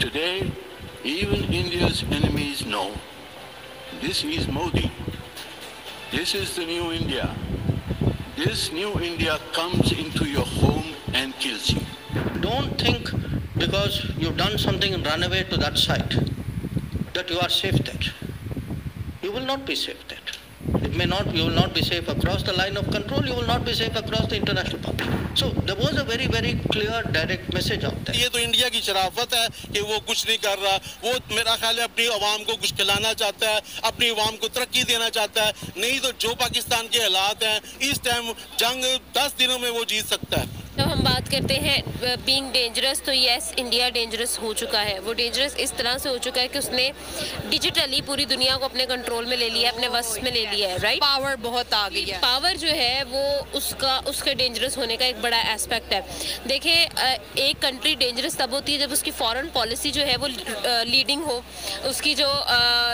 Today, even India's enemies know this is Modi. This is the new India. This new India comes into your home and kills you. Don't think because you've done something and run away to that site that you are safe there. You will not be safe there. You will not be safe across the line of control, you will not be safe across the international public. So there was a very, very clear, direct message out there. ये तो India की शराफत है कि वो कुछ नहीं कर रहा, वो मेरा ख्याल है अपनी अवाम को कुछ खिलाना चाहता है, अपनी अवाम को तरक्की देना चाहता है, नहीं तो जो पाकिस्तान के हालात हैं, इस टाइम जंग 10 दिनों में वो जीत सकता है। जब हम बात करते हैं बीइंग डेंजरस, तो यस, इंडिया डेंजरस हो चुका है। वो डेंजरस इस तरह से हो चुका है कि उसने डिजिटली पूरी दुनिया को अपने कंट्रोल में ले लिया है, अपने वश में ले लिया है, राइट। पावर बहुत आ गई है। पावर जो है वो उसके डेंजरस होने का एक बड़ा एस्पेक्ट है। देखिए, एक कंट्री डेंजरस तब होती है जब उसकी फॉरेन पॉलिसी जो है वो लीडिंग हो, उसकी जो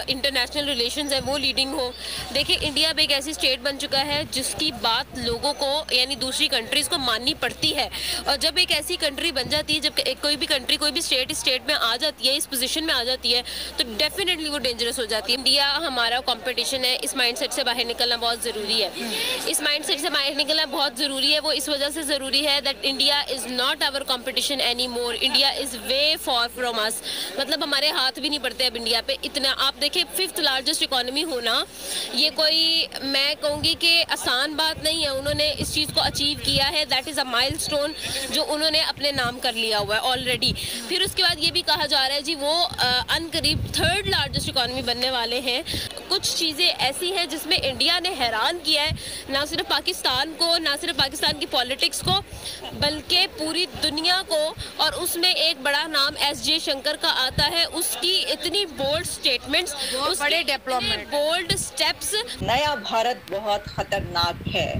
इंटरनेशनल रिलेशंस है वो लीडिंग हो। देखिए, इंडिया अब एक ऐसी स्टेट बन चुका है जिसकी बात लोगों को यानी दूसरी कंट्रीज को माननी पड़ती है। और जब एक ऐसी कंट्री बन जाती है, जब कोई भी कंट्री, कोई भी स्टेट में आ जाती है, इस पोजीशन में आ जाती है, तो डेफिनेटली वो डेंजरस हो जाती है। इंडिया हमारा कंपटीशन है, इस माइंडसेट से बाहर निकलना बहुत ज़रूरी है। इस माइंडसेट से बाहर निकलना बहुत ज़रूरी है। वो इस वजह से ज़रूरी है that India is not our competition any more. India is way far from us. मतलब हमारे हाथ भी नहीं पड़ते अब इंडिया पे। इतना आप देखिए, 5th लार्जेस्ट इकोनॉमी होना ये कोई, मैं कहूँगी कि आसान बात नहीं है। उन्होंने इस चीज़ को अचीव किया है। दैट इज़ अ माइलस्टोन जो उन्होंने अपने नाम कर लिया हुआ है ऑलरेडी। फिर उसके बाद ये भी कहा जा रहा है जी वो अनकरीब 3rd लार्जेस्ट इकोनॉमी बनने वाले हैं। कुछ चीज़ें ऐसी हैं जिसमें इंडिया ने हैरान किया है, ना सिर्फ पाकिस्तान को, ना सिर्फ पाकिस्तान की पॉलिटिक्स को, बल्कि पूरी दुनिया को। और उसमें एक बड़ा नाम एस जयशंकर का आता है। उसकी इतनी बोल्ड स्टेटमेंट्स, बड़े डेवलपमेंट, बोल्ड स्टेप्स। नया भारत बहुत खतरनाक है।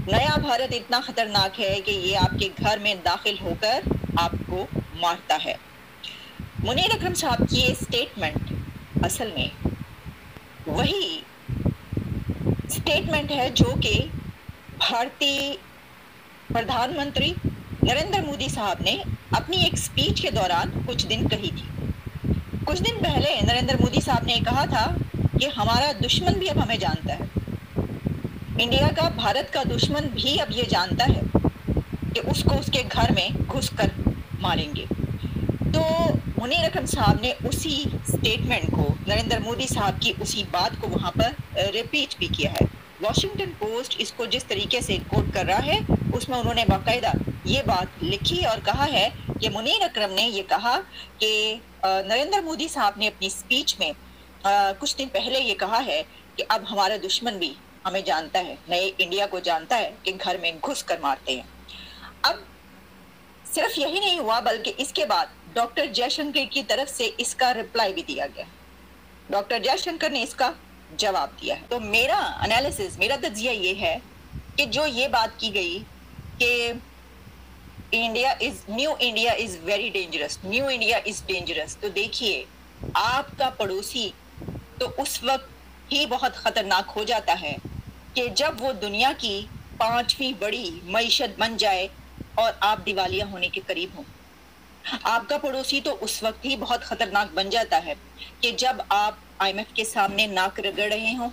नया भारत इतना खतरनाक है कि ये आपके घर में दाखिल होकर आपको मारता है। मुनीर अकरम साहब की ये स्टेटमेंट असल में वही स्टेटमेंट है जो कि भारतीय प्रधानमंत्री नरेंद्र मोदी साहब ने अपनी एक स्पीच के दौरान कुछ दिन कही थी। कुछ दिन पहले नरेंद्र मोदी साहब ने कहा था कि हमारा दुश्मन भी अब हमें जानता है। इंडिया का, भारत का दुश्मन भी अब ये जानता है कि उसको उसके घर में घुसकर मारेंगे। तो मुनीर अकरम साहब ने उसी स्टेटमेंट को, नरेंद्र मोदी साहब की उसी बात को वहाँ पर रिपीट भी किया है। वॉशिंगटन पोस्ट इसको जिस तरीके से कोट कर रहा है, उसमें उन्होंने बाकायदा ये बात लिखी और कहा है कि मुनीर अकरम ने ये कहा कि नरेंद्र मोदी साहब ने अपनी स्पीच में कुछ दिन पहले ये कहा है कि अब हमारा दुश्मन भी हमें जानता है, नए इंडिया को जानता है कि घर में घुस कर मारते हैं। अब सिर्फ यही नहीं हुआ, बल्कि इसके बाद डॉक्टर जयशंकर की तरफ से इसका रिप्लाई भी दिया गया। डॉक्टर जयशंकर ने इसका जवाब दिया है। तो मेरा एनालिसिस, मेरा तज्जिया ये है कि जो ये बात की गई कि new India is very dangerous, new India is dangerous, तो देखिए आपका पड़ोसी तो उस वक्त ही बहुत खतरनाक हो जाता है कि जब वो दुनिया की 5वीं बड़ी मईशत बन जाए और आप दिवालिया होने के करीब हों। आपका पड़ोसी तो उस वक्त ही बहुत खतरनाक बन जाता है कि जब आप IMF के सामने नाक रगड़ रहे हों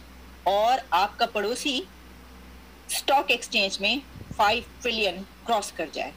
और आपका पड़ोसी स्टॉक एक्सचेंज में 5 ट्रिलियन क्रॉस कर जाए।